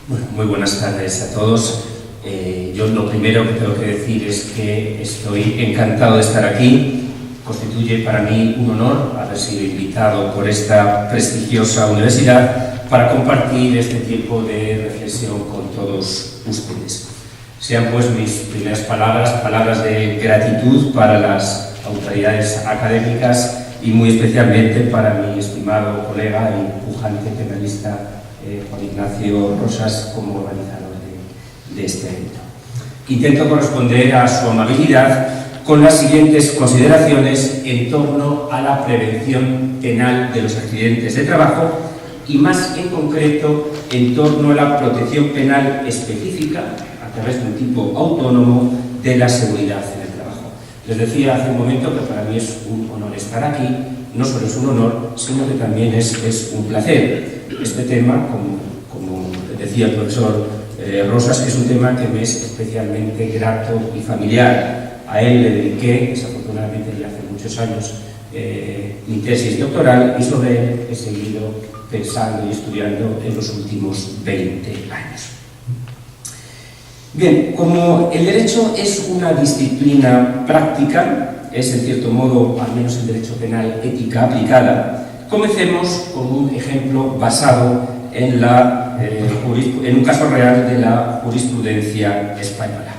Bueno, muy buenas tardes a todos. Yo lo primero que tengo que decir es que estoy encantado de estar aquí. Constituye para mí un honor haber sido invitado por esta prestigiosa universidad para compartir este tiempo de reflexión con todos ustedes. Sean pues mis primeras palabras de gratitud para las autoridades académicas y muy especialmente para mi estimado colega y pujante penalista Juan Ignacio Rosas como organizador de este evento. Intento corresponder a su amabilidad con las siguientes consideraciones en torno a la prevención penal de los accidentes de trabajo y más en concreto en torno a la protección penal específica a través de un tipo autónomo de la seguridad en el trabajo. Les decía hace un momento que para mí es un honor estar aquí, no solo es un honor, sino que también es un placer. Este tema, como decía el profesor Rosas, es un tema que me es especialmente grato y familiar. A él le dediqué, desafortunadamente ya hace muchos años, mi tesis doctoral y sobre él he seguido pensando y estudiando en los últimos 20 años. Bien, como el derecho es una disciplina práctica, es en cierto modo, al menos el derecho penal, ética aplicada, comencemos con un ejemplo basado en un caso real de la jurisprudencia española.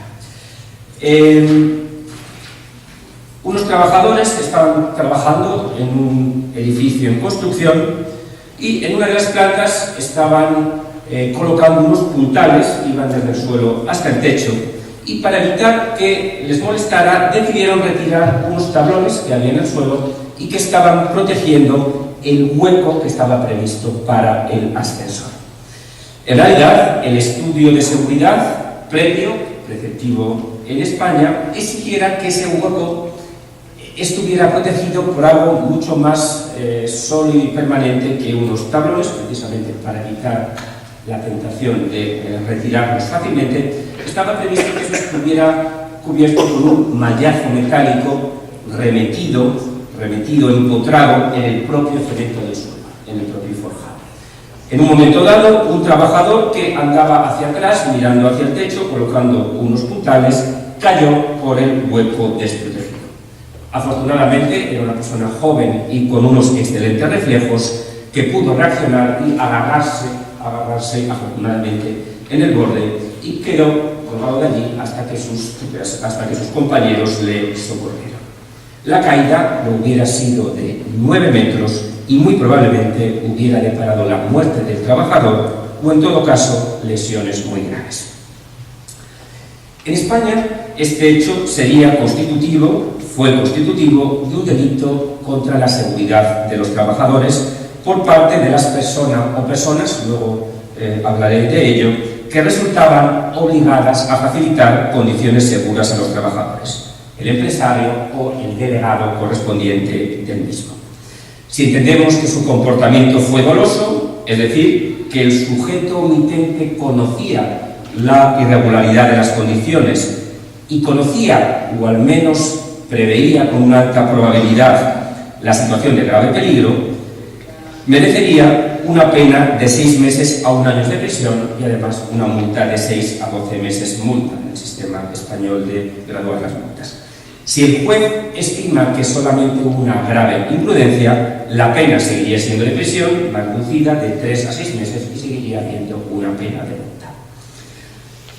Unos trabajadores estaban trabajando en un edificio en construcción y en una de las plantas estaban colocando unos puntales que iban desde el suelo hasta el techo, y para evitar que les molestara decidieron retirar unos tablones que había en el suelo y que estaban protegiendo el hueco que estaba previsto para el ascensor. En realidad, el estudio de seguridad previo, preceptivo en España, exigiera que ese hueco estuviera protegido por algo mucho más sólido y permanente que unos tablones, precisamente para evitar la tentación de retirarlos fácilmente. Estaba previsto que eso estuviera cubierto con un mallazo metálico remetido, empotrado en el propio cemento del suelo, en el propio forjado. En un momento dado, un trabajador que andaba hacia atrás, mirando hacia el techo, colocando unos puntales, cayó por el hueco desprotegido. Afortunadamente, era una persona joven y con unos excelentes reflejos que pudo reaccionar y agarrarse afortunadamente en el borde y quedó colgado de allí hasta que sus compañeros le socorrieron. La caída no hubiera sido de 9 metros y muy probablemente hubiera deparado la muerte del trabajador o, en todo caso, lesiones muy graves. En España, este hecho fue constitutivo de un delito contra la seguridad de los trabajadores por parte de las personas, luego hablaré de ello, que resultaban obligadas a facilitar condiciones seguras a los trabajadores, el empresario o el delegado correspondiente del mismo. Si entendemos que su comportamiento fue doloso, es decir, que el sujeto omitente conocía la irregularidad de las condiciones y conocía, o al menos preveía con una alta probabilidad, la situación de grave peligro, merecería una pena de 6 meses a 1 año de prisión y además una multa de 6 a 12 meses multa en el sistema español de graduar las multas. Si el juez estima que solamente hubo una grave imprudencia, la pena seguiría siendo de prisión, más reducida de 3 a 6 meses y seguiría habiendo una pena de multa.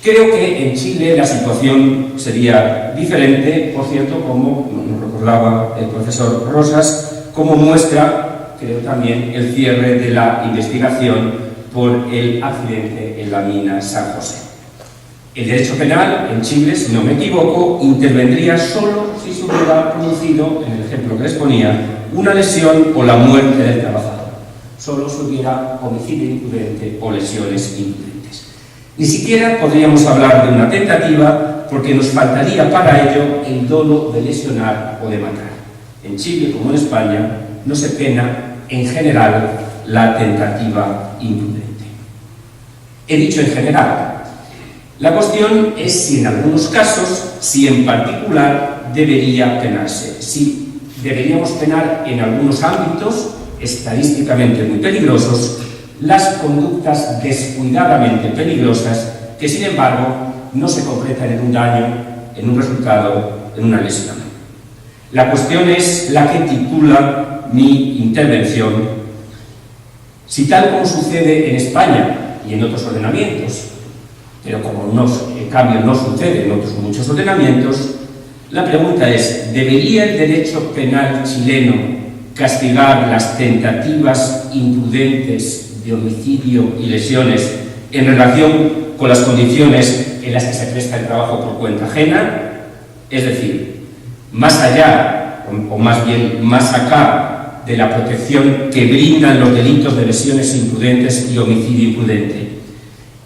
Creo que en Chile la situación sería diferente, por cierto, como nos recordaba el profesor Rosas, como muestra, creo también, el cierre de la investigación por el accidente en la mina San José. El derecho penal en Chile, si no me equivoco, intervendría solo si se hubiera producido, en el ejemplo que les ponía, una lesión o la muerte del trabajador. Solo si hubiera homicidio imprudente o lesiones imprudentes. Ni siquiera podríamos hablar de una tentativa porque nos faltaría para ello el dolo de lesionar o de matar. En Chile, como en España, no se pena en general la tentativa imprudente. He dicho en general. La cuestión es si en algunos casos, si en particular debería penarse, si deberíamos penar en algunos ámbitos estadísticamente muy peligrosos las conductas descuidadamente peligrosas que, sin embargo, no se concretan en un daño, en un resultado, en una lesión. La cuestión es la que titula mi intervención. Si tal como sucede en España y en otros ordenamientos, pero como en cambio no sucede en otros muchos ordenamientos, la pregunta es: ¿debería el derecho penal chileno castigar las tentativas imprudentes de homicidio y lesiones en relación con las condiciones en las que se presta el trabajo por cuenta ajena? Es decir, más allá, o más bien más acá de la protección que brindan los delitos de lesiones imprudentes y homicidio imprudente,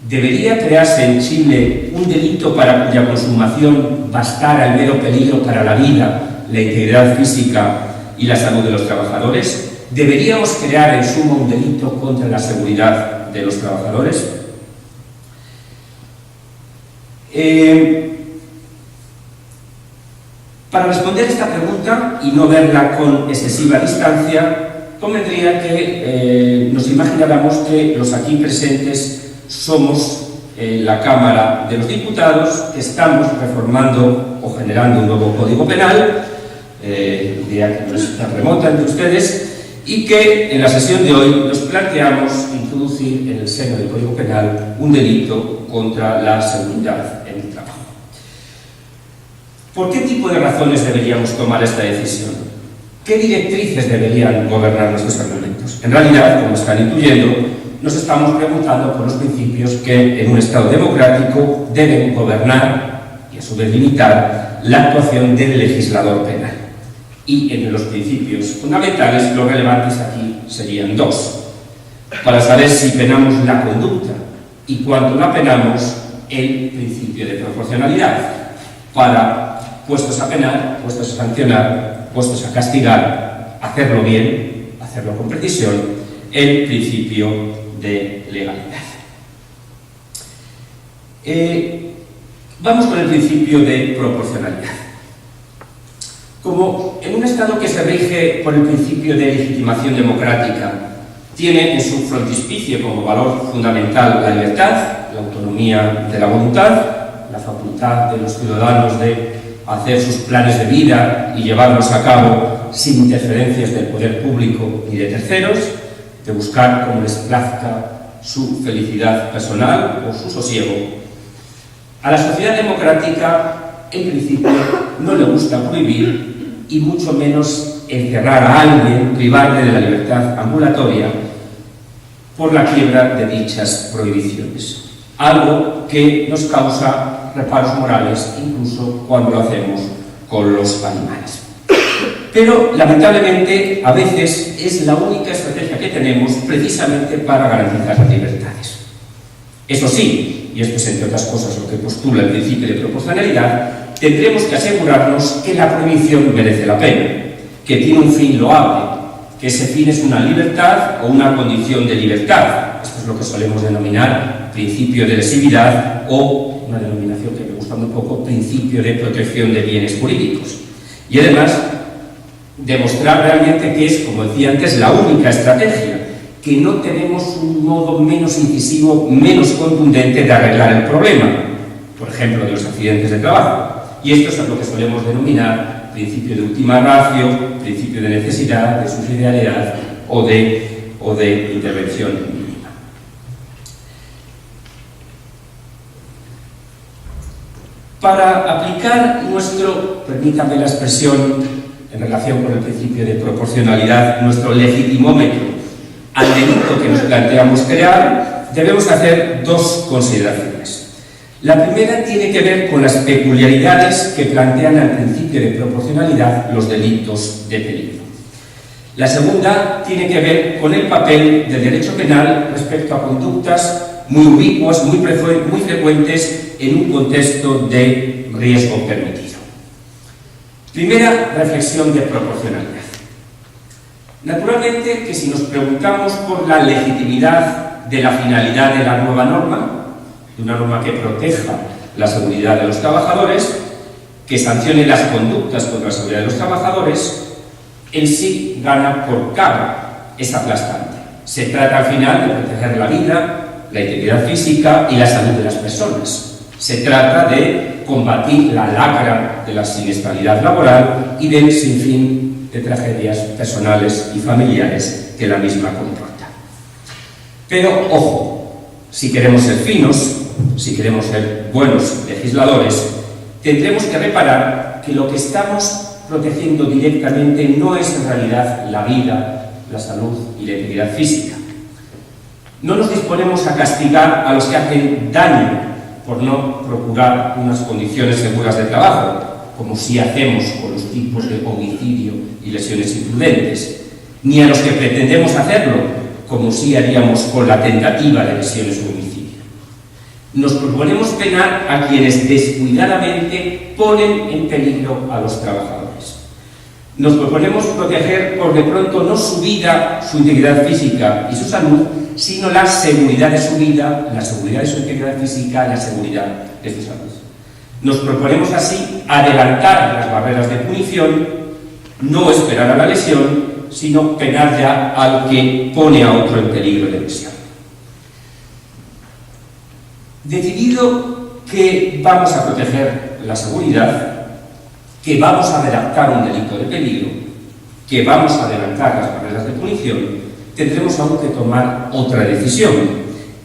¿debería crearse en Chile un delito para cuya consumación bastara el mero peligro para la vida, la integridad física y la salud de los trabajadores? ¿Deberíamos crear en suma un delito contra la seguridad de los trabajadores? Para responder esta pregunta y no verla con excesiva distancia, convendría que nos imagináramos que los aquí presentes somos la Cámara de los Diputados, que estamos reformando o generando un nuevo Código Penal, idea que no es tan remota entre ustedes, y que en la sesión de hoy nos planteamos introducir en el seno del Código Penal un delito contra la seguridad en el trabajo. ¿Por qué tipo de razones deberíamos tomar esta decisión? ¿Qué directrices deberían gobernar nuestros argumentos? En realidad, como están intuyendo, nos estamos preguntando por los principios que en un Estado democrático deben gobernar y a su vez limitar la actuación del legislador penal. Y entre los principios fundamentales, los relevantes aquí serían dos. Para saber si penamos la conducta y cuánto la penamos, el principio de proporcionalidad. Para, puestos a penar, puestos a sancionar, puestos a castigar, hacerlo bien, hacerlo con precisión, el principio de legalidad. Vamos con el principio de proporcionalidad. Como en un Estado que se rige por el principio de legitimación democrática tiene en su frontispicio como valor fundamental la libertad, la autonomía de la voluntad, la facultad de los ciudadanos de hacer sus planes de vida y llevarlos a cabo sin interferencias del poder público ni de terceros, de buscar como les plazca su felicidad personal o su sosiego. A la sociedad democrática, en principio, no le gusta prohibir y mucho menos encerrar a alguien, privarle de la libertad ambulatoria por la quiebra de dichas prohibiciones. Algo que nos causa reparos morales incluso cuando lo hacemos con los animales. Pero, lamentablemente, a veces es la única estrategia que tenemos precisamente para garantizar las libertades. Eso sí, y esto es entre otras cosas lo que postula el principio de proporcionalidad, tendremos que asegurarnos que la prohibición merece la pena, que tiene un fin loable, que ese fin es una libertad o una condición de libertad. Esto es lo que solemos denominar principio de lesividad o, una denominación que me gusta muy poco, principio de protección de bienes jurídicos. Y además, demostrar realmente que es, como decía antes, la única estrategia, que no tenemos un modo menos incisivo, menos contundente de arreglar el problema, por ejemplo, de los accidentes de trabajo. Y esto es lo que solemos denominar principio de última ratio, principio de necesidad, de subsidiariedad o de intervención mínima. Para aplicar nuestro, permítanme la expresión en relación con el principio de proporcionalidad, nuestro legitimómetro al delito que nos planteamos crear, debemos hacer dos consideraciones. La primera tiene que ver con las peculiaridades que plantean al principio de proporcionalidad los delitos de peligro. La segunda tiene que ver con el papel del derecho penal respecto a conductas muy ubicuas, muy frecuentes en un contexto de riesgo permitido. Primera reflexión de proporcionalidad. Naturalmente que si nos preguntamos por la legitimidad de la finalidad de la nueva norma, de una norma que proteja la seguridad de los trabajadores, que sancione las conductas contra la seguridad de los trabajadores, en sí gana por cara, es aplastante. Se trata al final de proteger la vida, la integridad física y la salud de las personas. Se trata de combatir la lacra de la siniestralidad laboral y del sinfín de tragedias personales y familiares que la misma comporta. Pero, ojo, si queremos ser finos, si queremos ser buenos legisladores, tendremos que reparar que lo que estamos protegiendo directamente no es en realidad la vida, la salud y la integridad física. No nos disponemos a castigar a los que hacen daño por no procurar unas condiciones seguras de trabajo, como si hacemos con los tipos de homicidio y lesiones imprudentes, ni a los que pretendemos hacerlo, como si haríamos con la tentativa de lesiones o homicidio. Nos proponemos penar a quienes descuidadamente ponen en peligro a los trabajadores. Nos proponemos proteger por de pronto no su vida, su integridad física y su salud, sino la seguridad de su vida, la seguridad de su integridad física y la seguridad de su salud. Nos proponemos así adelantar las barreras de punición, no esperar a la lesión, sino penar ya al que pone a otro en peligro de lesión. Decidido que vamos a proteger la seguridad, que vamos a redactar un delito de peligro, que vamos a adelantar las barreras de punición, tendremos aún que tomar otra decisión,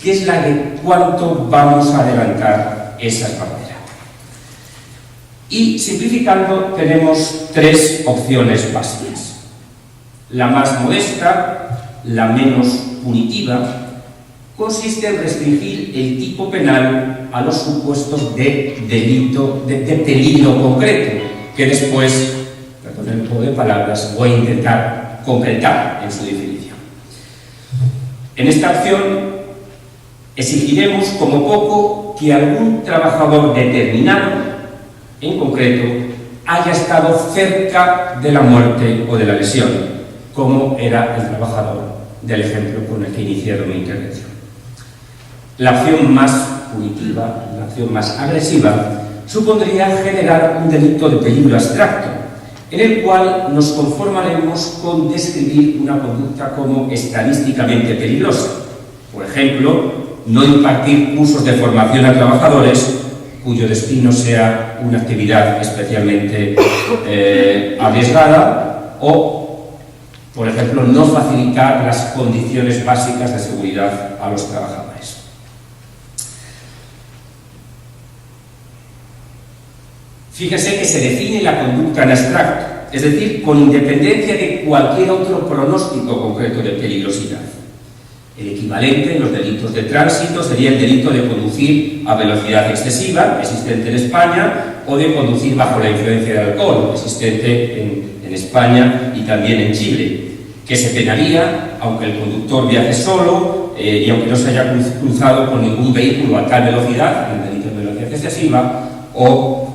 que es la de cuánto vamos a adelantar esas barreras. Y simplificando, tenemos tres opciones básicas. La más modesta, la menos punitiva, consiste en restringir el tipo penal a los supuestos de delito, de peligro concreto, que después, perdón el juego de palabras, voy a intentar concretar en su definición. En esta opción exigiremos como poco que algún trabajador determinado, en concreto, haya estado cerca de la muerte o de la lesión, como era el trabajador del ejemplo con el que he iniciado mi intervención. La opción más punitiva, la opción más agresiva, supondría generar un delito de peligro abstracto, en el cual nos conformaremos con describir una conducta como estadísticamente peligrosa. Por ejemplo, no impartir cursos de formación a trabajadores cuyo destino sea una actividad especialmente arriesgada o, por ejemplo, no facilitar las condiciones básicas de seguridad a los trabajadores. Fíjese que se define la conducta en abstracto, es decir, con independencia de cualquier otro pronóstico concreto de peligrosidad. El equivalente en los delitos de tránsito sería el delito de conducir a velocidad excesiva, existente en España, o de conducir bajo la influencia del alcohol, existente en España y también en Chile, que se penaría aunque el conductor viaje solo y aunque no se haya cruzado con ningún vehículo a tal velocidad, en el delito de velocidad excesiva, o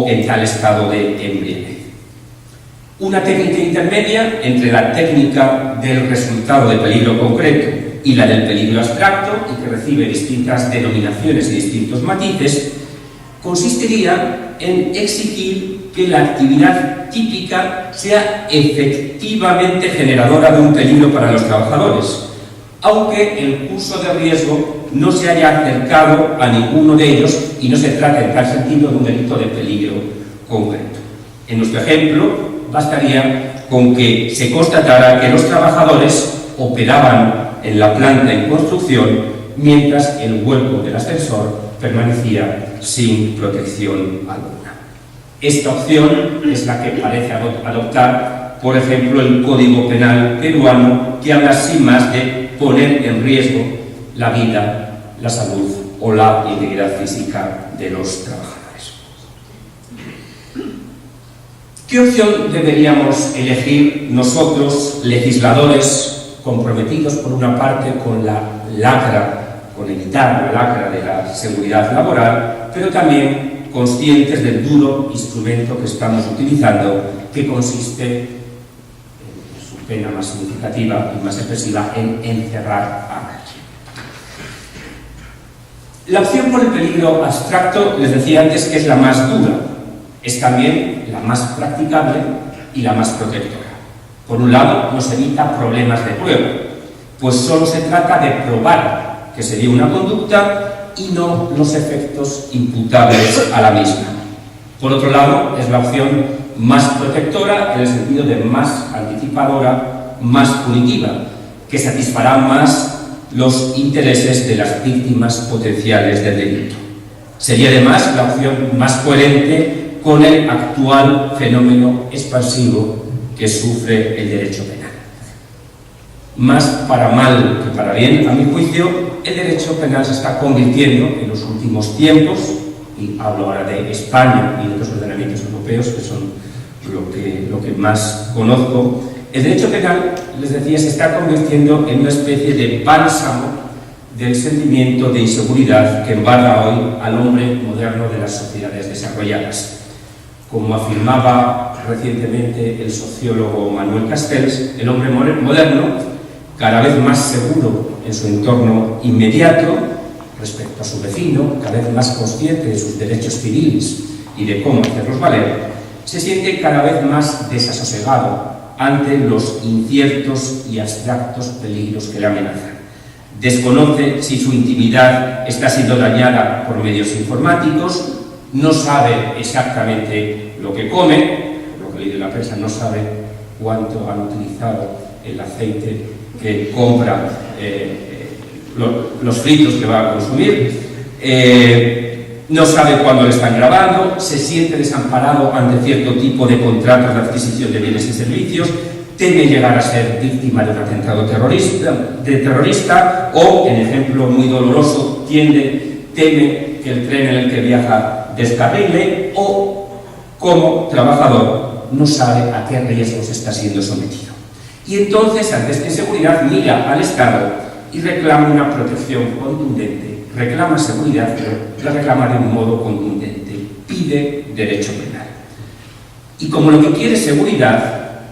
en tal estado de embriaguez. Una técnica intermedia entre la técnica del resultado de peligro concreto y la del peligro abstracto, y que recibe distintas denominaciones y distintos matices, consistiría en exigir que la actividad típica sea efectivamente generadora de un peligro para los trabajadores, aunque el curso de riesgo no se haya acercado a ninguno de ellos y no se trate en tal sentido de un delito de peligro concreto. En nuestro ejemplo, bastaría con que se constatara que los trabajadores operaban en la planta en construcción mientras el hueco del ascensor permanecía sin protección alguna. Esta opción es la que parece adoptar, por ejemplo, el Código Penal peruano, que habla sin más de poner en riesgo la vida, la salud o la integridad física de los trabajadores. ¿Qué opción deberíamos elegir nosotros, legisladores comprometidos por una parte con la lacra, con evitar la lacra de la seguridad laboral, pero también conscientes del duro instrumento que estamos utilizando, que consiste en su pena más significativa y más expresiva en encerrar a nadie? La opción por el peligro abstracto, les decía antes, que es la más dura, es también la más practicable y la más protectora. Por un lado, nos evita problemas de prueba, pues solo se trata de probar que se dio una conducta y no los efectos imputables a la misma. Por otro lado, es la opción más protectora en el sentido de más anticipadora, más punitiva, que satisfará más los intereses de las víctimas potenciales del delito. Sería además la opción más coherente con el actual fenómeno expansivo que sufre el derecho penal. Más para mal que para bien, a mi juicio, el derecho penal se está convirtiendo en los últimos tiempos, y hablo ahora de España y de otros ordenamientos europeos, que son lo que más conozco. El derecho penal, les decía, se está convirtiendo en una especie de bálsamo del sentimiento de inseguridad que embarga hoy al hombre moderno de las sociedades desarrolladas. Como afirmaba recientemente el sociólogo Manuel Castells, el hombre moderno, cada vez más seguro en su entorno inmediato respecto a su vecino, cada vez más consciente de sus derechos civiles y de cómo hacerlos valer, se siente cada vez más desasosegado ante los inciertos y abstractos peligros que le amenazan. Desconoce si su intimidad está siendo dañada por medios informáticos, no sabe exactamente lo que come, por lo que leí de la prensa, no sabe cuánto han utilizado el aceite que compra, los fritos que va a consumir, no sabe cuándo le están grabando, se siente desamparado ante cierto tipo de contratos de adquisición de bienes y servicios, teme llegar a ser víctima de un atentado terrorista o, en ejemplo muy doloroso, teme que el tren en el que viaja descarrile o, como trabajador, no sabe a qué riesgos está siendo sometido. Y entonces, ante esta inseguridad, mira al Estado y reclama una protección contundente, reclama seguridad, pero la reclama de un modo contundente, pide derecho penal. Y como lo que quiere es seguridad,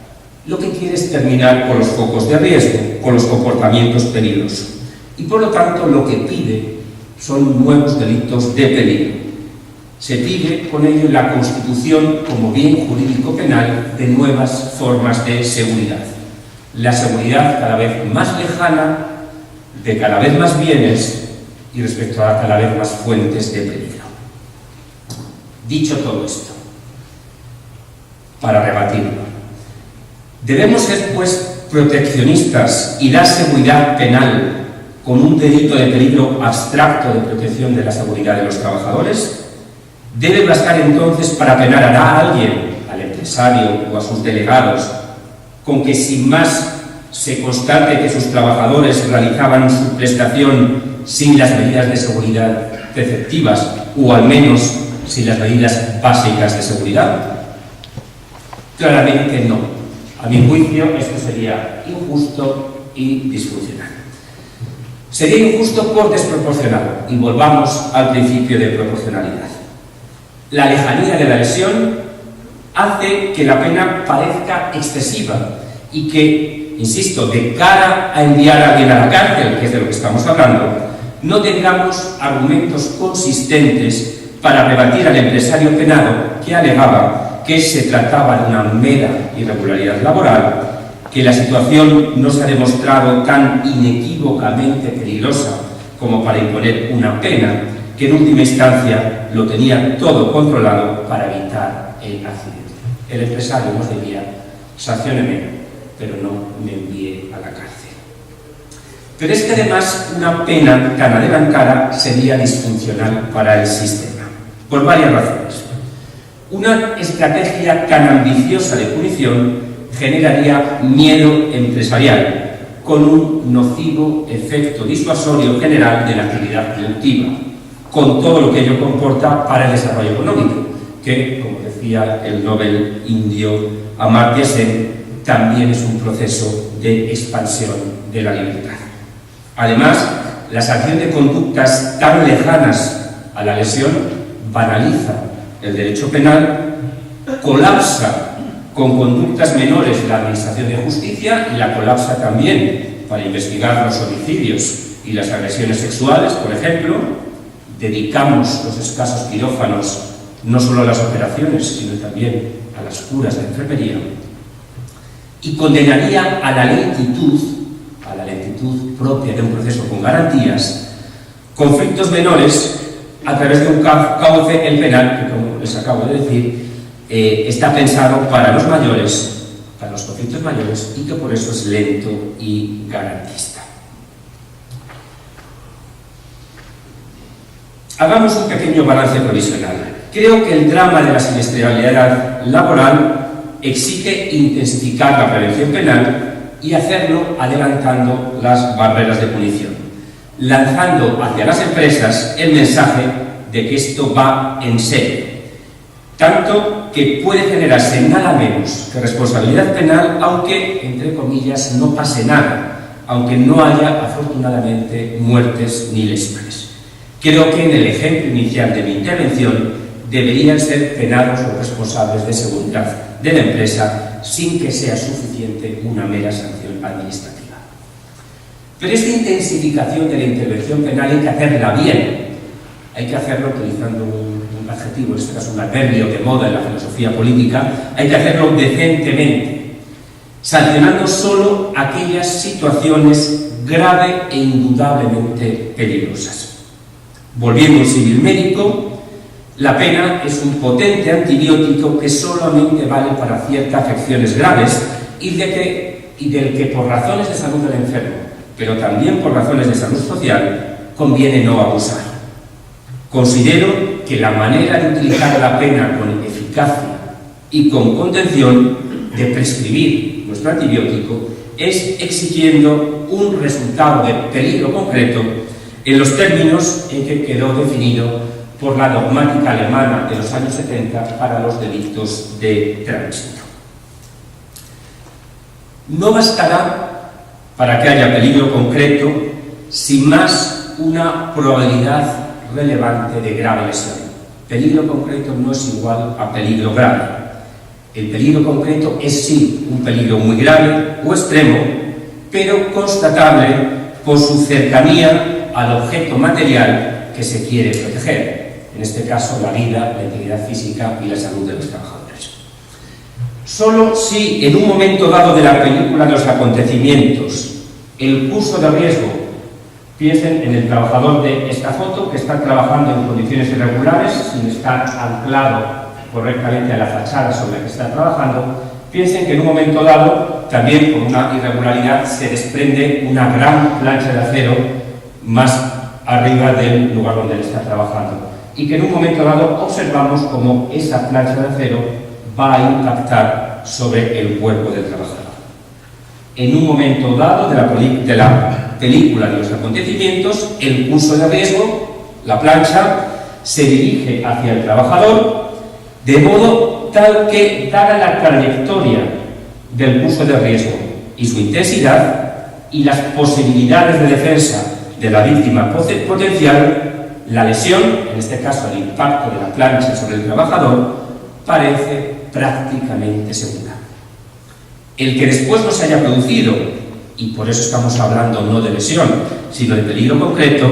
lo que quiere es terminar con los focos de riesgo, con los comportamientos peligrosos. Y por lo tanto, lo que pide son nuevos delitos de peligro. Se pide con ello la constitución como bien jurídico penal de nuevas formas de seguridad. La seguridad cada vez más lejana, de cada vez más bienes y respecto a cada vez más fuentes de peligro. Dicho todo esto, para rebatirlo, ¿debemos ser, pues, proteccionistas y dar seguridad penal con un delito de peligro abstracto de protección de la seguridad de los trabajadores? ¿Debe bastar entonces para penar a alguien, al empresario o a sus delegados, con que sin más se constate que sus trabajadores realizaban su prestación sin las medidas de seguridad preceptivas o al menos sin las medidas básicas de seguridad? Claramente no. A mi juicio, esto sería injusto y disfuncional. Sería injusto por desproporcionado, y volvamos al principio de proporcionalidad. La lejanía de la lesión hace que la pena parezca excesiva y que, insisto, de cara a enviar a alguien a la cárcel, que es de lo que estamos hablando, no tengamos argumentos consistentes para rebatir al empresario penado que alegaba que se trataba de una mera irregularidad laboral, que la situación no se ha demostrado tan inequívocamente peligrosa como para imponer una pena, que en última instancia lo tenía todo controlado para evitar el accidente. El empresario nos diría: sancióneme, pero no me envíe a la cárcel. Pero es que además una pena tan adelantada sería disfuncional para el sistema, por varias razones. Una estrategia tan ambiciosa de punición generaría miedo empresarial, con un nocivo efecto disuasorio general de la actividad productiva, con todo lo que ello comporta para el desarrollo económico, que, como decía el Nobel indio Amartya Sen, también es un proceso de expansión de la libertad. Además, la sanción de conductas tan lejanas a la lesión banaliza el derecho penal, colapsa con conductas menores la administración de justicia y la colapsa también para investigar los homicidios y las agresiones sexuales, por ejemplo. Dedicamos los escasos quirófanos no solo a las operaciones, sino también a las curas de enfermería. y condenaría a la lentitud propia de un proceso con garantías, conflictos menores a través de un cauce, el penal, que como les acabo de decir, está pensado para los mayores, para los conflictos mayores, y que por eso es lento y garantista. Hagamos un pequeño balance provisional. Creo que el drama de la siniestralidad laboral exige intensificar la prevención penal y hacerlo adelantando las barreras de punición, lanzando hacia las empresas el mensaje de que esto va en serio, tanto que puede generarse nada menos que responsabilidad penal, aunque, entre comillas, no pase nada, aunque no haya, afortunadamente, muertes ni lesiones. Creo que en el ejemplo inicial de mi intervención deberían ser penados los responsables de seguridad de la empresa sin que sea suficiente una mera sanción administrativa. Pero esta intensificación de la intervención penal hay que hacerla bien, hay que hacerlo utilizando un adjetivo, en este caso un adverbio de moda en la filosofía política, hay que hacerlo decentemente, sancionando solo aquellas situaciones grave e indudablemente peligrosas. Volviendo al símil médico, la pena es un potente antibiótico que solamente vale para ciertas afecciones graves y del que por razones de salud del enfermo, pero también por razones de salud social, conviene no abusar. Considero que la manera de utilizar la pena con eficacia y con contención, de prescribir nuestro antibiótico, es exigiendo un resultado de peligro concreto en los términos en que quedó definido por la dogmática alemana de los años 70 para los delitos de tránsito. No bastará para que haya peligro concreto sin más una probabilidad relevante de grave lesión. Peligro concreto no es igual a peligro grave. El peligro concreto es sí un peligro muy grave o extremo, pero constatable por su cercanía al objeto material que se quiere proteger. En este caso, la vida, la integridad física y la salud de los trabajadores. Solo si en un momento dado de la película de los acontecimientos, el curso de riesgo, piensen en el trabajador de esta foto que está trabajando en condiciones irregulares, sin estar anclado correctamente a la fachada sobre la que está trabajando, piensen que en un momento dado, también con una irregularidad, se desprende una gran plancha de acero más arriba del lugar donde él está trabajando. Y que en un momento dado observamos cómo esa plancha de acero va a impactar sobre el cuerpo del trabajador. En un momento dado de la película de los acontecimientos, el curso de riesgo, la plancha, se dirige hacia el trabajador de modo tal que, dada la trayectoria del curso de riesgo y su intensidad y las posibilidades de defensa de la víctima potencial, la lesión, en este caso el impacto de la plancha sobre el trabajador, parece prácticamente segura. El que después no se haya producido, y por eso estamos hablando no de lesión, sino de peligro concreto,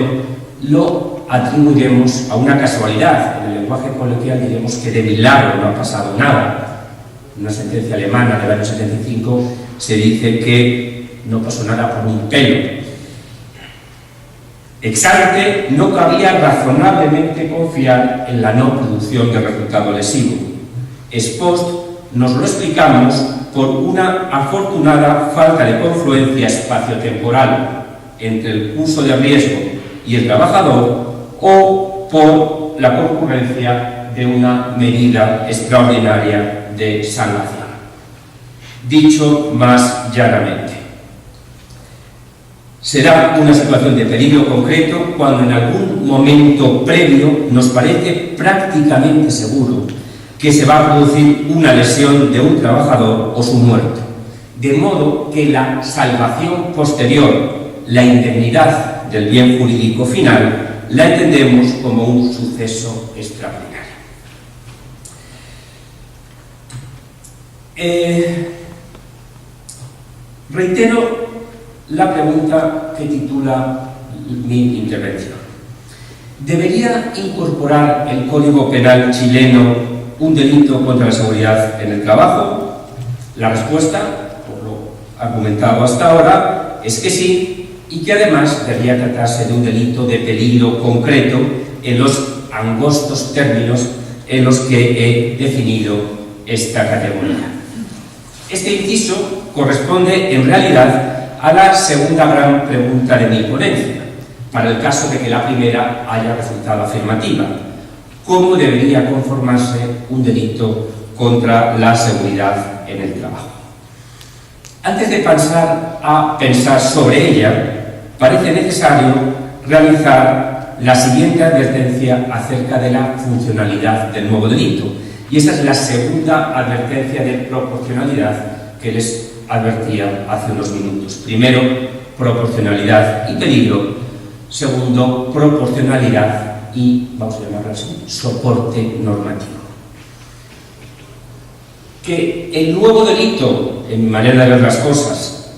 lo atribuiremos a una casualidad. En el lenguaje coloquial diremos que de milagro no ha pasado nada. En una sentencia alemana del año 75 se dice que no pasó nada por un pelo. Ex ante, no cabía razonablemente confiar en la no producción de resultado lesivo. Ex post, nos lo explicamos por una afortunada falta de confluencia espaciotemporal entre el curso de riesgo y el trabajador, o por la concurrencia de una medida extraordinaria de salvación. Dicho más llanamente, será una situación de peligro concreto cuando en algún momento previo nos parece prácticamente seguro que se va a producir una lesión de un trabajador o su muerte, de modo que la salvación posterior, la indemnidad del bien jurídico final, la entendemos como un suceso extraordinario. Reitero la pregunta que titula mi intervención. ¿Debería incorporar el Código Penal chileno un delito contra la seguridad en el trabajo? La respuesta, por argumentado hasta ahora es que sí, y que además debería tratarse de un delito de peligro concreto en los angostos términos en los que he definido esta categoría. Este inciso corresponde en realidad a la segunda gran pregunta de mi ponencia, para el caso de que la primera haya resultado afirmativa: ¿cómo debería conformarse un delito contra la seguridad en el trabajo? Antes de pasar a pensar sobre ella, parece necesario realizar la siguiente advertencia acerca de la funcionalidad del nuevo delito. Y esa es la segunda advertencia de proporcionalidad que les advertía hace unos minutos. Primero, proporcionalidad y peligro. Segundo, proporcionalidad y, vamos a llamarlo así, soporte normativo. Que el nuevo delito, en mi manera de ver las cosas,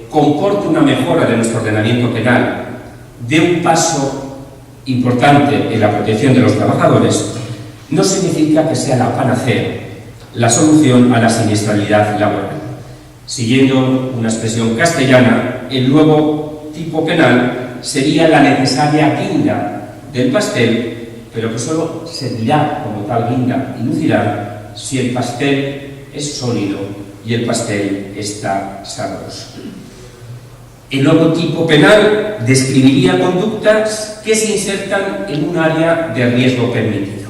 comporte una mejora de nuestro ordenamiento penal, dé un paso importante en la protección de los trabajadores, no significa que sea la panacea, la solución a la siniestralidad laboral. Siguiendo una expresión castellana, el nuevo tipo penal sería la necesaria guinda del pastel, pero que solo servirá como tal guinda y lucirá si el pastel es sólido y el pastel está sabroso. El nuevo tipo penal describiría conductas que se insertan en un área de riesgo permitido.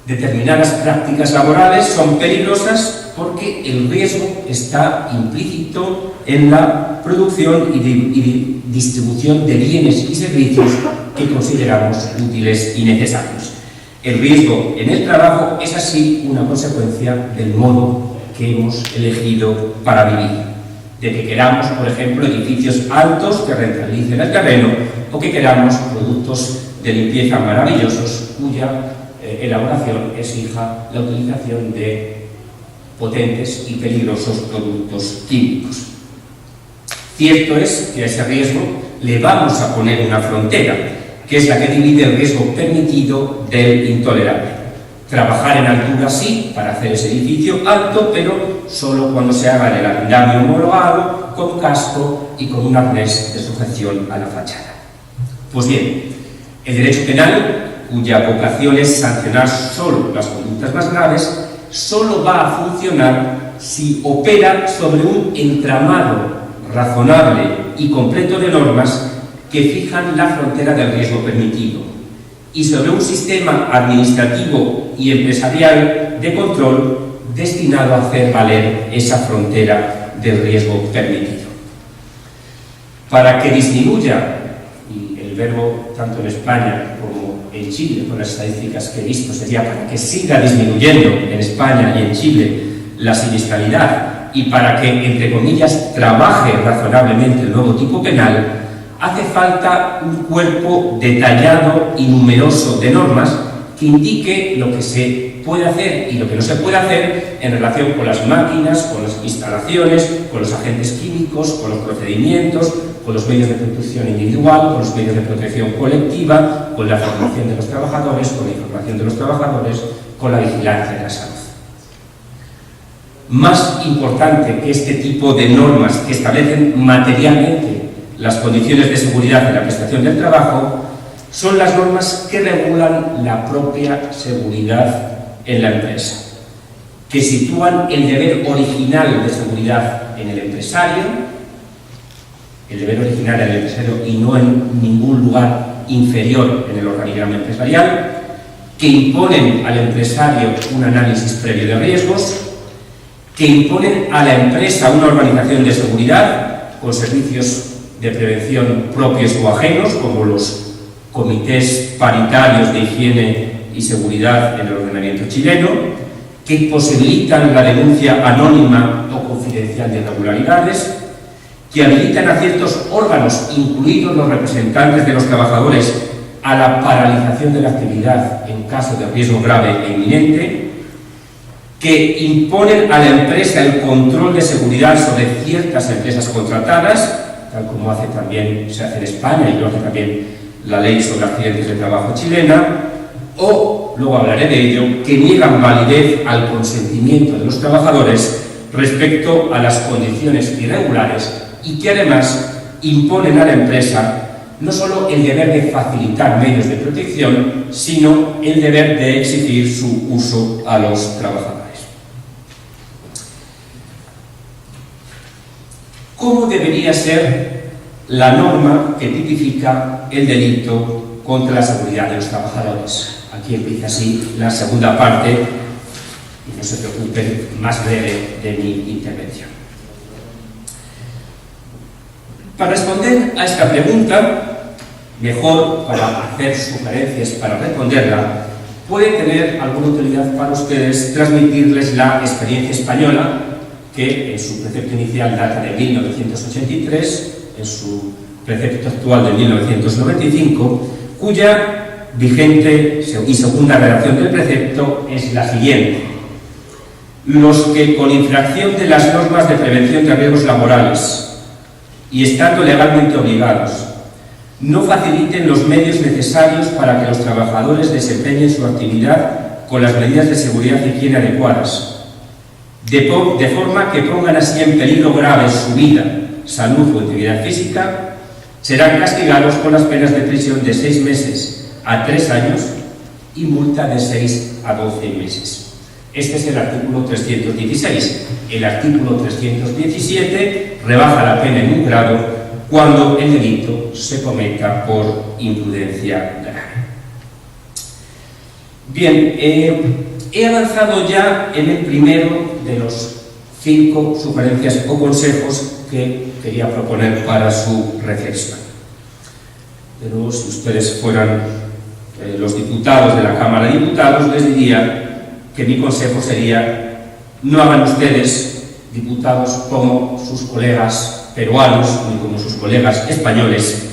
Determinadas prácticas laborales son peligrosas porque el riesgo está implícito en la producción y distribución de bienes y servicios que consideramos útiles y necesarios. El riesgo en el trabajo es así una consecuencia del modo que hemos elegido para vivir. De que queramos, por ejemplo, edificios altos que rentabilicen el terreno, o que queramos productos de limpieza maravillosos cuya elaboración exija la utilización de potentes y peligrosos productos químicos. Cierto es que a ese riesgo le vamos a poner una frontera, que es la que divide el riesgo permitido del intolerable. Trabajar en altura sí, para hacer ese edificio alto, pero solo cuando se haga el andamio homologado, con casco y con un arnés de sujeción a la fachada. Pues bien, el derecho penal, cuya vocación es sancionar solo las conductas más graves, solo va a funcionar si opera sobre un entramado razonable y completo de normas que fijan la frontera del riesgo permitido, y sobre un sistema administrativo y empresarial de control destinado a hacer valer esa frontera del riesgo permitido. Para que disminuya, y el verbo tanto en España como en Chile, con las estadísticas que he visto, sería para que siga disminuyendo en España y en Chile la siniestralidad, y para que, entre comillas, trabaje razonablemente el nuevo tipo penal, hace falta un cuerpo detallado y numeroso de normas que indique lo que se puede hacer y lo que no se puede hacer en relación con las máquinas, con las instalaciones, con los agentes químicos, con los procedimientos, con los medios de protección individual, con los medios de protección colectiva, con la formación de los trabajadores, con la información de los trabajadores, con la vigilancia de la salud. Más importante que este tipo de normas que establecen materialmente las condiciones de seguridad en la prestación del trabajo son las normas que regulan la propia seguridad en la empresa, que sitúan el deber original de seguridad en el empresario, y no en ningún lugar inferior en el organigrama empresarial, que imponen al empresario un análisis previo de riesgos, que imponen a la empresa una organización de seguridad con servicios de prevención propios o ajenos, como los comités paritarios de higiene y seguridad en el ordenamiento chileno, que posibilitan la denuncia anónima o confidencial de irregularidades, que habilitan a ciertos órganos, incluidos los representantes de los trabajadores, a la paralización de la actividad en caso de riesgo grave e inminente, que imponen a la empresa el control de seguridad sobre ciertas empresas contratadas, tal como se hace en España y lo hace también la ley sobre accidentes de trabajo chilena, o, luego hablaré de ello, que niegan validez al consentimiento de los trabajadores respecto a las condiciones irregulares y que además imponen a la empresa no solo el deber de facilitar medios de protección, sino el deber de exigir su uso a los trabajadores. ¿Cómo debería ser la norma que tipifica el delito contra la seguridad de los trabajadores? Aquí empieza así la segunda parte, y no se preocupen, más breve de mi intervención. Para responder a esta pregunta, mejor para hacer sugerencias para responderla, puede tener alguna utilidad para ustedes transmitirles la experiencia española, que en su precepto inicial data de 1983, en su precepto actual de 1995, cuya vigente y segunda redacción del precepto es la siguiente: los que con infracción de las normas de prevención de riesgos laborales y estando legalmente obligados no faciliten los medios necesarios para que los trabajadores desempeñen su actividad con las medidas de seguridad y higiene adecuadas, de forma que pongan así en peligro grave su vida, salud o integridad física, serán castigados con las penas de prisión de 6 meses a 3 años y multa de 6 a 12 meses. Este es el artículo 316. El artículo 317 rebaja la pena en un grado cuando el delito se cometa por imprudencia grave. Bien, he avanzado ya en el primero de los 5 sugerencias o consejos que quería proponer para su reflexión. Pero si ustedes fueran los diputados de la Cámara de Diputados, les diría que mi consejo sería: no hagan ustedes, diputados, como sus colegas peruanos ni como sus colegas españoles,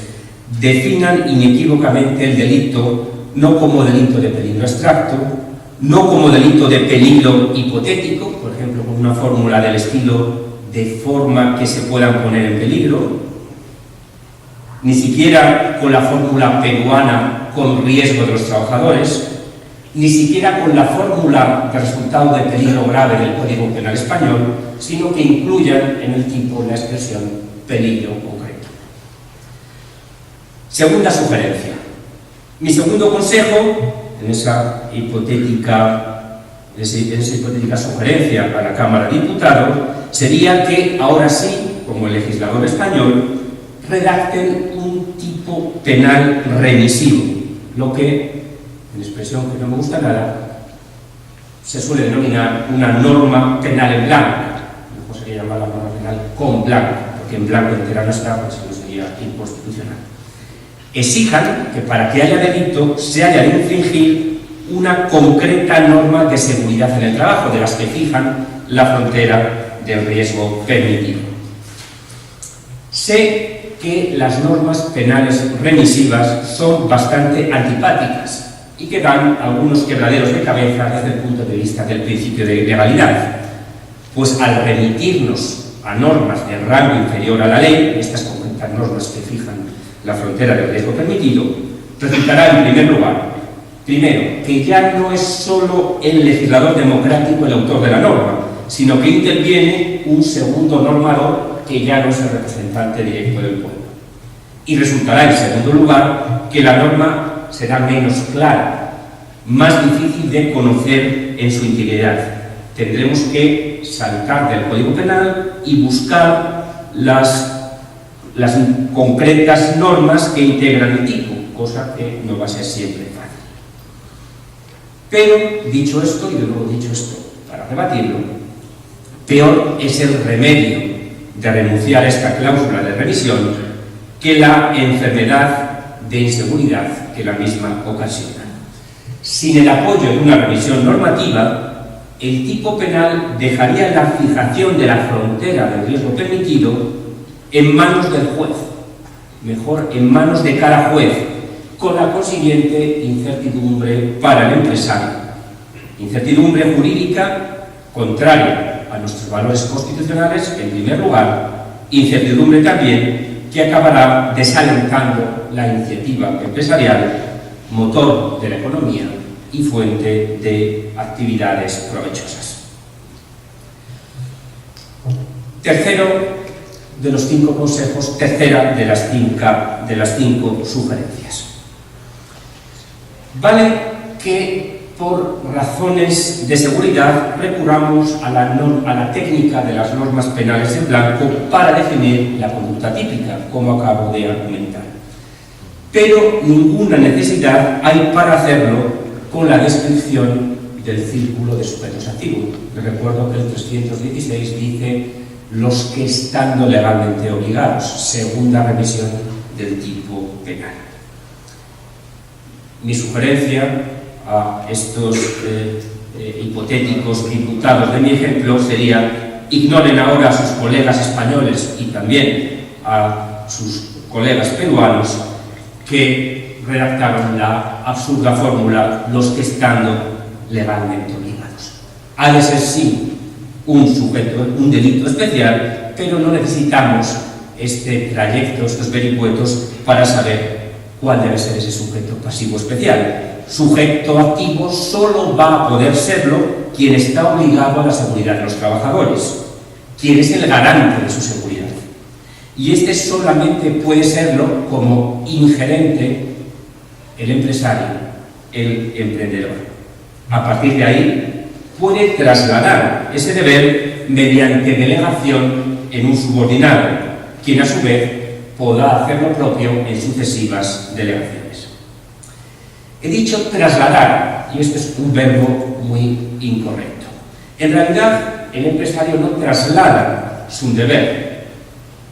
definan inequívocamente el delito no como delito de peligro abstracto, no como delito de peligro hipotético, por ejemplo, con una fórmula del estilo de forma que se puedan poner en peligro, ni siquiera con la fórmula peruana con riesgo de los trabajadores, ni siquiera con la fórmula de resultado de peligro grave del Código Penal español, sino que incluyan en el tipo la expresión peligro concreto. Segunda sugerencia. Mi segundo consejo, en esa hipotética sugerencia a la Cámara de Diputados, sería que ahora sí, como el legislador español, redacten un tipo penal remisivo, lo que, en expresión que no me gusta nada, se suele denominar una norma penal en blanco. Mejor sería llamarla norma penal con blanco, porque en blanco entera no está, pues no sería inconstitucional. Exijan que para que haya delito se haya de infringir una concreta norma de seguridad en el trabajo, de las que fijan la frontera del riesgo permitido. Sé que las normas penales remisivas son bastante antipáticas y que dan algunos quebraderos de cabeza desde el punto de vista del principio de legalidad, pues al remitirnos a normas de rango inferior a la ley, estas concretas normas que fijan la frontera del riesgo permitido, resultará en primer lugar, primero, que ya no es solo el legislador democrático el autor de la norma, sino que interviene un segundo normador que ya no es el representante directo del pueblo. Y resultará, en segundo lugar, que la norma será menos clara, más difícil de conocer en su integridad. Tendremos que saltar del Código Penal y buscar las concretas normas que integran el tipo, cosa que no va a ser siempre fácil. Pero, dicho esto, y de nuevo dicho esto para rebatirlo, peor es el remedio de renunciar a esta cláusula de revisión que la enfermedad de inseguridad que la misma ocasiona. Sin el apoyo de una revisión normativa, el tipo penal dejaría la fijación de la frontera del riesgo permitido en manos del juez, mejor en manos de cada juez, con la consiguiente incertidumbre para el empresario. Incertidumbre jurídica contraria a nuestros valores constitucionales, en primer lugar, incertidumbre también que acabará desalentando la iniciativa empresarial, motor de la economía y fuente de actividades provechosas. Tercero de los 5 consejos, tercera de las 5 sugerencias. Vale que por razones de seguridad recurramos a la técnica de las normas penales en blanco para definir la conducta típica, como acabo de argumentar. Pero ninguna necesidad hay para hacerlo con la descripción del círculo de sujetos activos. Les recuerdo que el 316 dice los que estando legalmente obligados, segunda revisión del tipo penal. Mi sugerencia a estos hipotéticos imputados de mi ejemplo sería: ignoren ahora a sus colegas españoles y también a sus colegas peruanos que redactaron la absurda fórmula los que estando legalmente obligados. Ha de ser sí un delito especial, pero no necesitamos este trayecto, estos vericuetos para saber cuál debe ser ese sujeto pasivo especial. Sujeto activo solo va a poder serlo quien está obligado a la seguridad de los trabajadores, quien es el garante de su seguridad. Y este solamente puede serlo como ingerente el empresario, el emprendedor. A partir de ahí puede trasladar ese deber mediante delegación en un subordinado, quien a su vez podrá hacer lo propio en sucesivas delegaciones. He dicho trasladar, y este es un verbo muy incorrecto. En realidad, el empresario no traslada su deber.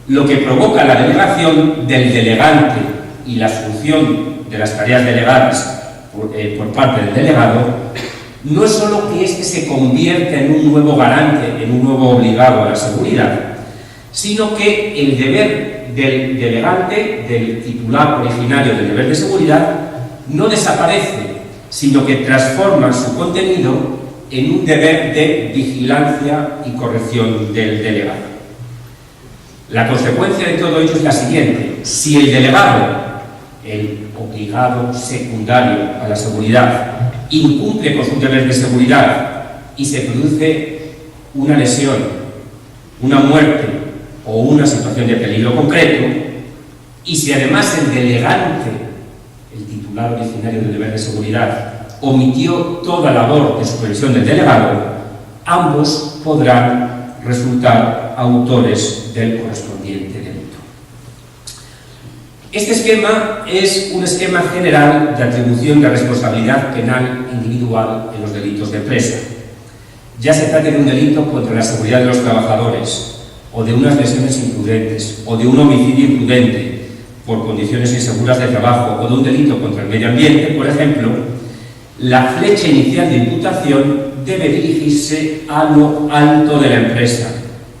Lo que provoca la delegación del delegante y la asunción de las tareas delegadas por parte del delegado no es solo que éste se convierta en un nuevo garante, en un nuevo obligado a la seguridad, sino que el deber del delegante, del titular originario del deber de seguridad, no desaparece, sino que transforma su contenido en un deber de vigilancia y corrección del delegado. La consecuencia de todo ello es la siguiente: si el delegado, el obligado secundario a la seguridad, incumple con su deber de seguridad y se produce una lesión, una muerte o una situación de peligro concreto, y si además el delegante, el titular originario del deber de seguridad, omitió toda labor de supervisión del delegado, ambos podrán resultar autores del correspondiente delito. Este esquema es un esquema general de atribución de responsabilidad penal individual en los delitos de empresa. Ya se trate de un delito contra la seguridad de los trabajadores, o de unas lesiones imprudentes, o de un homicidio imprudente por condiciones inseguras de trabajo, o de un delito contra el medio ambiente, por ejemplo, la flecha inicial de imputación debe dirigirse a lo alto de la empresa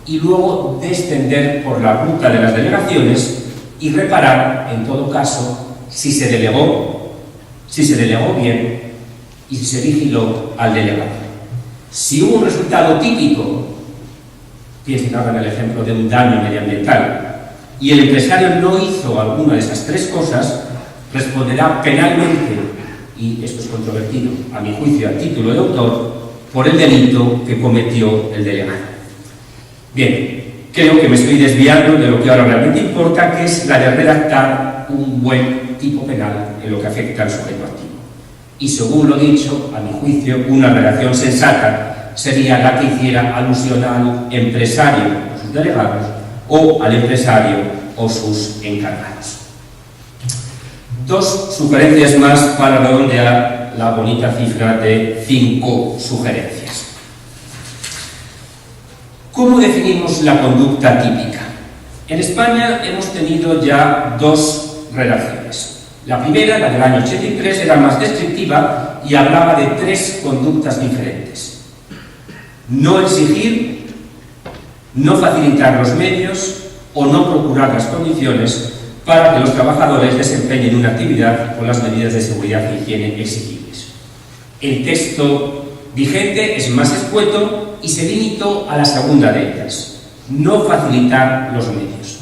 y luego descender por la ruta de las delegaciones y reparar, en todo caso, si se delegó bien y si se vigiló al delegado. Si hubo un resultado típico, piensen ahora en el ejemplo de un daño medioambiental, y el empresario no hizo alguna de esas tres cosas, responderá penalmente, y esto es controvertido, a mi juicio, a título de autor, por el delito que cometió el delegado. Bien, creo que me estoy desviando de lo que ahora realmente importa, que es la de redactar un buen tipo penal en lo que afecta al sujeto activo. Y según lo dicho, a mi juicio, una redacción sensata sería la que hiciera alusión al empresario o sus delegados, o al empresario o sus encargados. Dos sugerencias más para redondear la bonita cifra de 5 sugerencias. ¿Cómo definimos la conducta típica? En España hemos tenido ya 2 redacciones. La primera, la del año 83, era más descriptiva y hablaba de 3 conductas diferentes: no exigir, no facilitar los medios o no procurar las condiciones para que los trabajadores desempeñen una actividad con las medidas de seguridad y higiene exigibles. El texto vigente es más escueto y se limitó a la segunda de ellas: no facilitar los medios.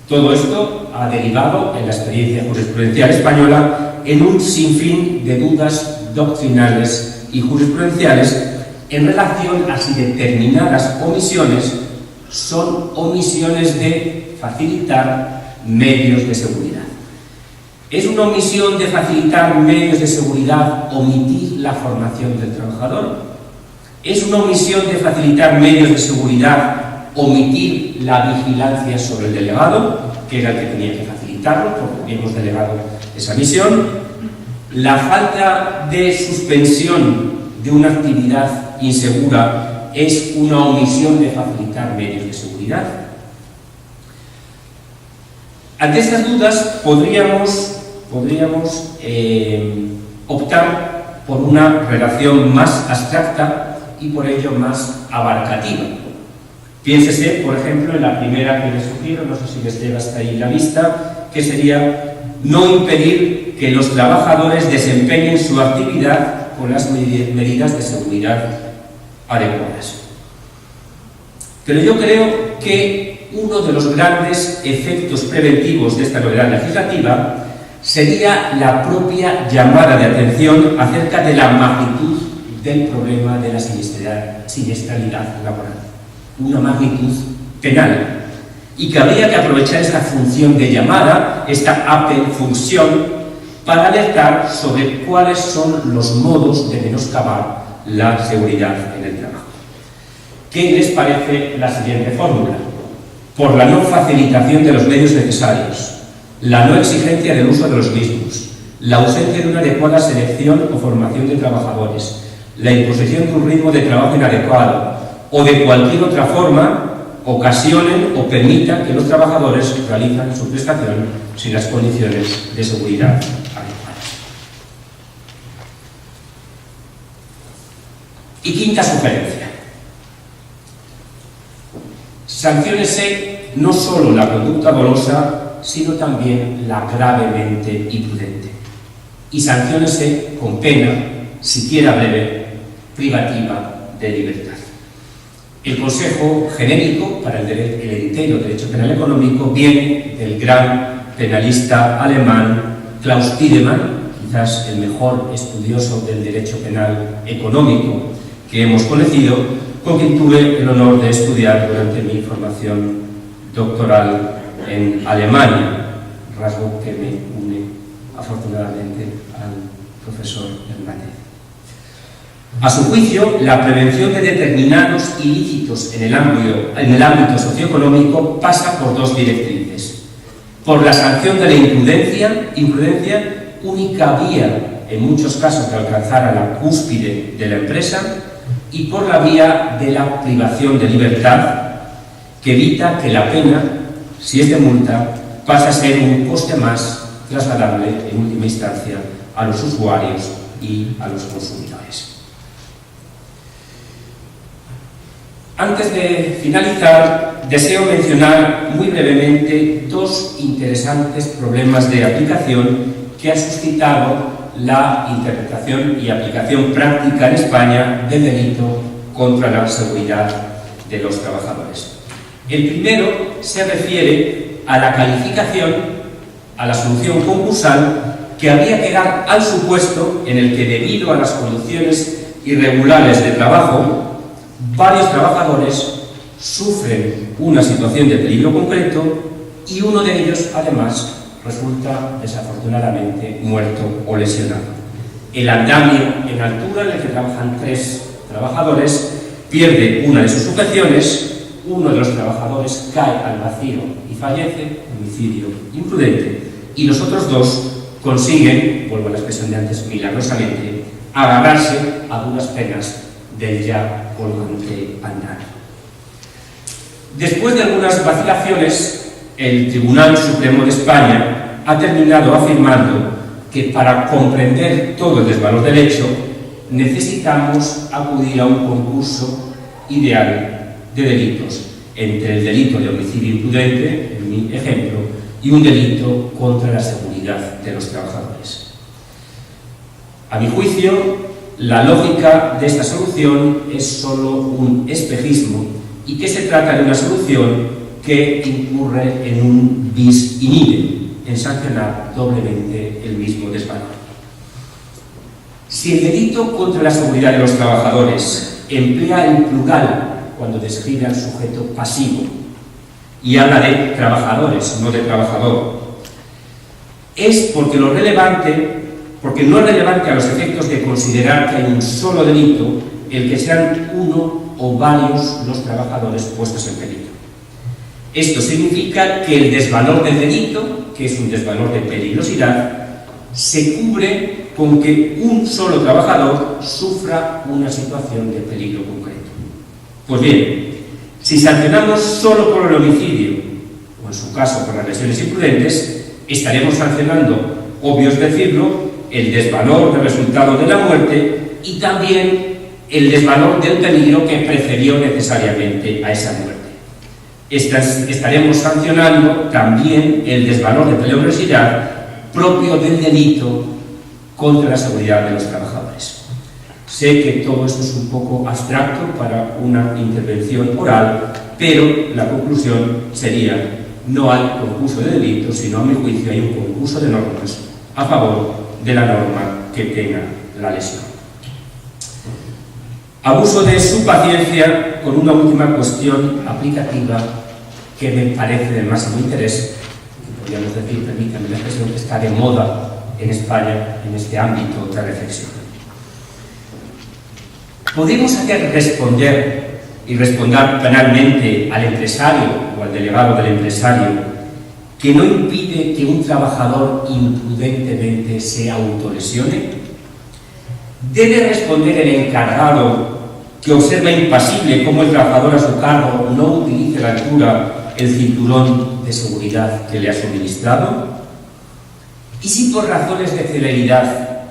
Todo esto ha derivado en la experiencia jurisprudencial española en un sinfín de dudas doctrinales y jurisprudenciales en relación a si determinadas omisiones son omisiones de facilitar medios de seguridad. ¿Es una omisión de facilitar medios de seguridad omitir la formación del trabajador? ¿Es una omisión de facilitar medios de seguridad omitir la vigilancia sobre el delegado, que era el que tenía que facilitarlo, porque hemos delegado esa misión? ¿La falta de suspensión de una actividad insegura es una omisión de facilitar medios de seguridad? Ante estas dudas podríamos optar por una relación más abstracta y por ello más abarcativa. Piénsese, por ejemplo, en la primera que les sugiero, no sé si les llega hasta ahí la vista, que sería no impedir que los trabajadores desempeñen su actividad con las medidas de seguridad adecuadas. Pero yo creo que uno de los grandes efectos preventivos de esta novedad legislativa sería la propia llamada de atención acerca de la magnitud del problema de la siniestralidad laboral, una magnitud penal, y que habría que aprovechar esta función de llamada, esta función, para alertar sobre cuáles son los modos de menoscabar la seguridad en el trabajo. ¿Qué les parece la siguiente fórmula? Por la no facilitación de los medios necesarios, la no exigencia del uso de los mismos, la ausencia de una adecuada selección o formación de trabajadores, la imposición de un ritmo de trabajo inadecuado o de cualquier otra forma, ocasionen o permitan que los trabajadores realizan su prestación sin las condiciones de seguridad adecuadas. Y quinta sugerencia. Sanciónese no solo la conducta dolosa, sino también la gravemente imprudente. Y sanciónese con pena, siquiera breve, privativa de libertad. El consejo genérico para el entero derecho penal económico viene del gran penalista alemán Klaus Tiedemann, quizás el mejor estudioso del derecho penal económico que hemos conocido, con quien tuve el honor de estudiar durante mi formación doctoral en Alemania, rasgo que me une afortunadamente al profesor Hernández. A su juicio, la prevención de determinados ilícitos en el ámbito socioeconómico pasa por dos directrices: por la sanción de la imprudencia, única vía en muchos casos de alcanzar a la cúspide de la empresa, y por la vía de la privación de libertad, que evita que la pena, si es de multa, pase a ser un coste más trasladable en última instancia a los usuarios y a los consumidores. Antes de finalizar, deseo mencionar muy brevemente dos interesantes problemas de aplicación que ha suscitado la interpretación y aplicación práctica en España del delito contra la seguridad de los trabajadores. El primero se refiere a la calificación, a la solución concursal que habría que dar al supuesto en el que, debido a las condiciones irregulares de trabajo, varios trabajadores sufren una situación de peligro concreto y uno de ellos, además, resulta desafortunadamente muerto o lesionado. El andamio en altura en el que trabajan 3 trabajadores pierde una de sus sujeciones, uno de los trabajadores cae al vacío y fallece, homicidio imprudente, y los otros 2 consiguen, vuelvo a la expresión de antes, milagrosamente, agarrarse a duras penas del ya colgante andamio. Después de algunas vacilaciones, el Tribunal Supremo de España ha terminado afirmando que para comprender todo el desvalor del hecho necesitamos acudir a un concurso ideal de delitos, entre el delito de homicidio imprudente, en mi ejemplo, y un delito contra la seguridad de los trabajadores. A mi juicio, la lógica de esta solución es solo un espejismo y que se trata de una solución que incurre en un bis in idem, en sancionar doblemente el mismo desvalor. Si el delito contra la seguridad de los trabajadores emplea el plural cuando describe al sujeto pasivo y habla de trabajadores, no de trabajador. Es porque no es relevante a los efectos de considerar que hay un solo delito el que sean uno o varios los trabajadores puestos en peligro. Esto significa que el desvalor del delito, que es un desvalor de peligrosidad, se cubre con que un solo trabajador sufra una situación de peligro concreto. Pues bien, si sancionamos solo por el homicidio, o en su caso por las lesiones imprudentes, estaremos sancionando, obvio es decirlo, el desvalor del resultado de la muerte y también el desvalor del peligro que precedió necesariamente a esa muerte. Estaremos sancionando también el desvalor de peligrosidad propio del delito contra la seguridad de los trabajadores. Sé que todo esto es un poco abstracto para una intervención oral, pero la conclusión sería: no hay concurso de delitos, sino a mi juicio hay un concurso de normas a favor de la norma que tenga la lesión. Abuso de su paciencia con una última cuestión aplicativa que me parece de máximo interés, que podríamos decir, permítanme la expresión, que está de moda en España en este ámbito de reflexión. ¿Podemos responder penalmente al empresario o al delegado del empresario que no impide que un trabajador imprudentemente se autolesione? ¿Debe responder el encargado que observa impasible cómo el trabajador a su cargo no utilice a la altura el cinturón de seguridad que le ha suministrado? ¿Y si por razones de celeridad,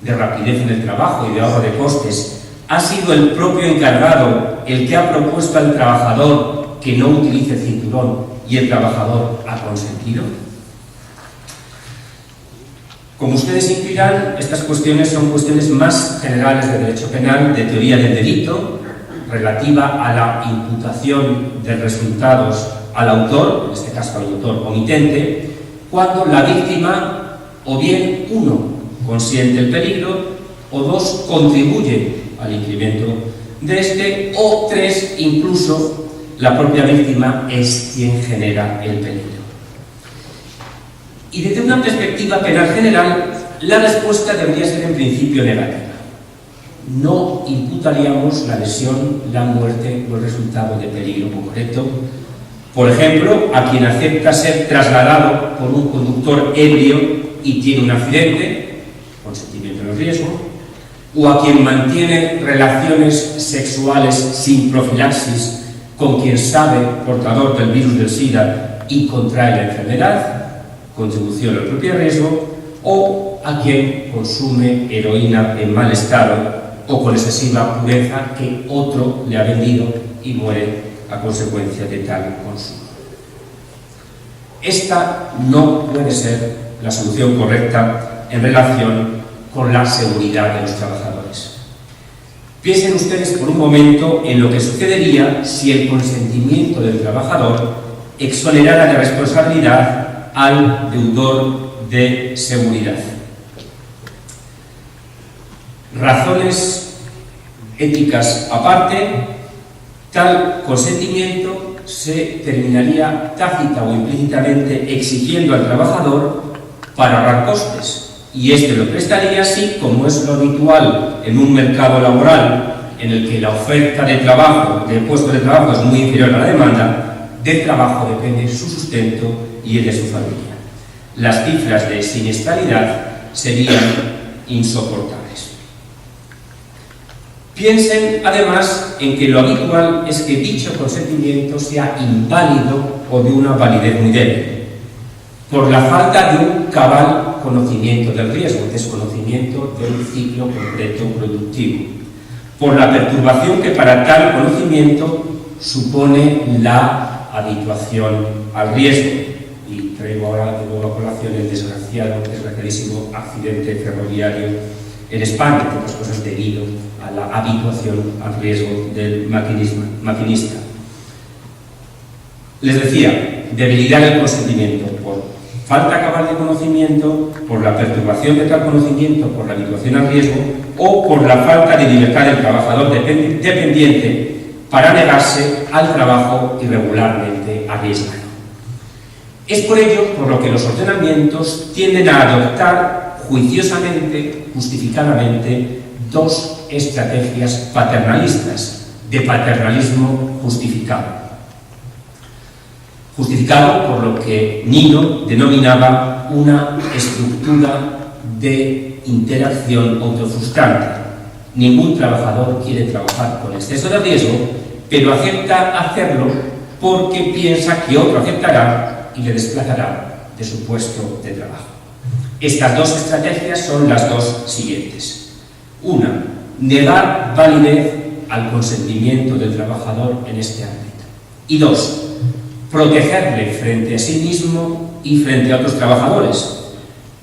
de rapidez en el trabajo y de ahorro de costes, ha sido el propio encargado el que ha propuesto al trabajador que no utilice el cinturón y el trabajador ha consentido? Como ustedes intuirán, estas cuestiones son cuestiones más generales de derecho penal, de teoría del delito, relativa a la imputación de resultados al autor, en este caso al autor omitente, cuando la víctima, o bien uno, consiente el peligro, o dos, contribuye al incremento de este, o tres, incluso la propia víctima es quien genera el peligro. Y desde una perspectiva penal general, la respuesta debería ser en principio negativa. No imputaríamos la lesión, la muerte o el resultado de peligro concreto. Por ejemplo, a quien acepta ser trasladado por un conductor ebrio y tiene un accidente, consentimiento en el riesgo, o a quien mantiene relaciones sexuales sin profilaxis con quien sabe portador del virus del SIDA y contrae la enfermedad, contribución al propio riesgo, o a quien consume heroína en mal estado o con excesiva pureza que otro le ha vendido y muere a consecuencia de tal consumo. Esta no puede ser la solución correcta en relación con la seguridad de los trabajadores. Piensen ustedes por un momento en lo que sucedería si el consentimiento del trabajador exonerara de responsabilidad al deudor de seguridad. Razones éticas aparte, tal consentimiento se terminaría tácita o implícitamente exigiendo al trabajador para ahorrar costes, y este lo prestaría así como es lo habitual en un mercado laboral en el que la oferta de trabajo, del puesto de trabajo es muy inferior a la demanda. Del trabajo depende su sustento y el de su familia. Las cifras de siniestralidad serían insoportables. Piensen, además, en que lo habitual es que dicho consentimiento sea inválido o de una validez muy débil, por la falta de un cabal conocimiento del riesgo, desconocimiento del ciclo concreto productivo, por la perturbación que para tal conocimiento supone la habituación al riesgo. Y traigo ahora de nuevo a colación el desgraciadísimo accidente ferroviario en España, entre otras cosas debido a la habituación al riesgo del maquinista. Les decía, debilidad del consentimiento por falta cabal de conocimiento, por la perturbación de tal conocimiento, por la habituación al riesgo o por la falta de libertad del trabajador dependiente para negarse al trabajo irregularmente arriesgado. Es por ello por lo que los ordenamientos tienden a adoptar juiciosamente, justificadamente, dos estrategias paternalistas, de paternalismo justificado. Justificado por lo que Nino denominaba una estructura de interacción autofrustrante. Ningún trabajador quiere trabajar con exceso de riesgo, pero acepta hacerlo porque piensa que otro aceptará y le desplazará de su puesto de trabajo. Estas dos estrategias son las dos siguientes. Una, negar validez al consentimiento del trabajador en este ámbito. Y dos, protegerle frente a sí mismo y frente a otros trabajadores,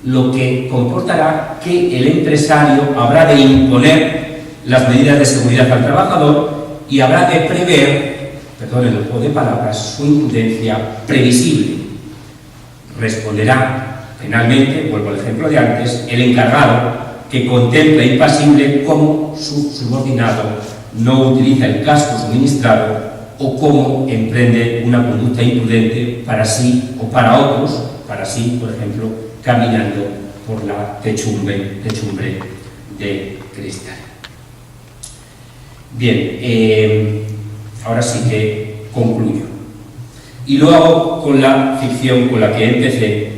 lo que comportará que el empresario habrá de imponer las medidas de seguridad al trabajador y habrá de prever, perdonen el juego de palabras, su imprudencia previsible. Responderá penalmente, vuelvo al ejemplo de antes, el encargado que contempla impasible cómo su subordinado no utiliza el casco suministrado o cómo emprende una conducta imprudente para sí o para otros, para sí, por ejemplo, caminando por la techumbre de cristal. Bien, ahora sí que concluyo. Y lo hago con la ficción con la que empecé.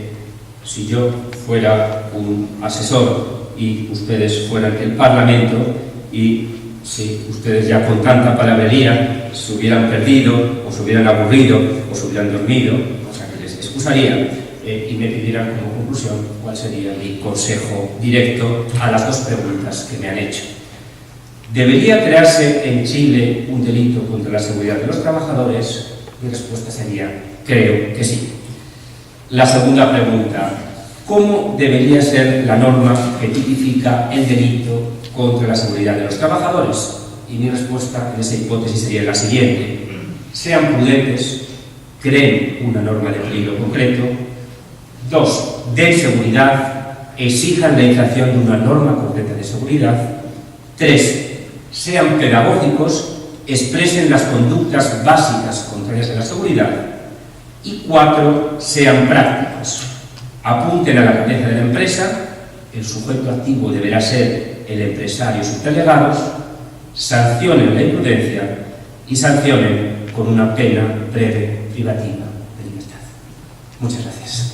Si yo fuera un asesor y ustedes fueran el Parlamento, y si ustedes ya con tanta palabrería se hubieran perdido, o se hubieran aburrido, o se hubieran dormido, o sea que les excusaría, y me pidieran como conclusión cuál sería mi consejo directo a las dos preguntas que me han hecho. ¿Debería crearse en Chile un delito contra la seguridad de los trabajadores? Mi respuesta sería, creo que sí. La segunda pregunta, ¿cómo debería ser la norma que tipifica el delito contra la seguridad de los trabajadores? Y mi respuesta en esa hipótesis sería la siguiente. Sean prudentes, creen una norma de peligro concreto. 2. Den seguridad, exijan la infracción de una norma concreta de seguridad. 3. Sean pedagógicos, expresen las conductas básicas contrarias a la seguridad. Y 4. Sean prácticos. Apunten a la cabeza de la empresa, el sujeto activo deberá ser el empresario y sus delegados, sancionen la imprudencia y sancionen con una pena breve privativa de libertad. Muchas gracias.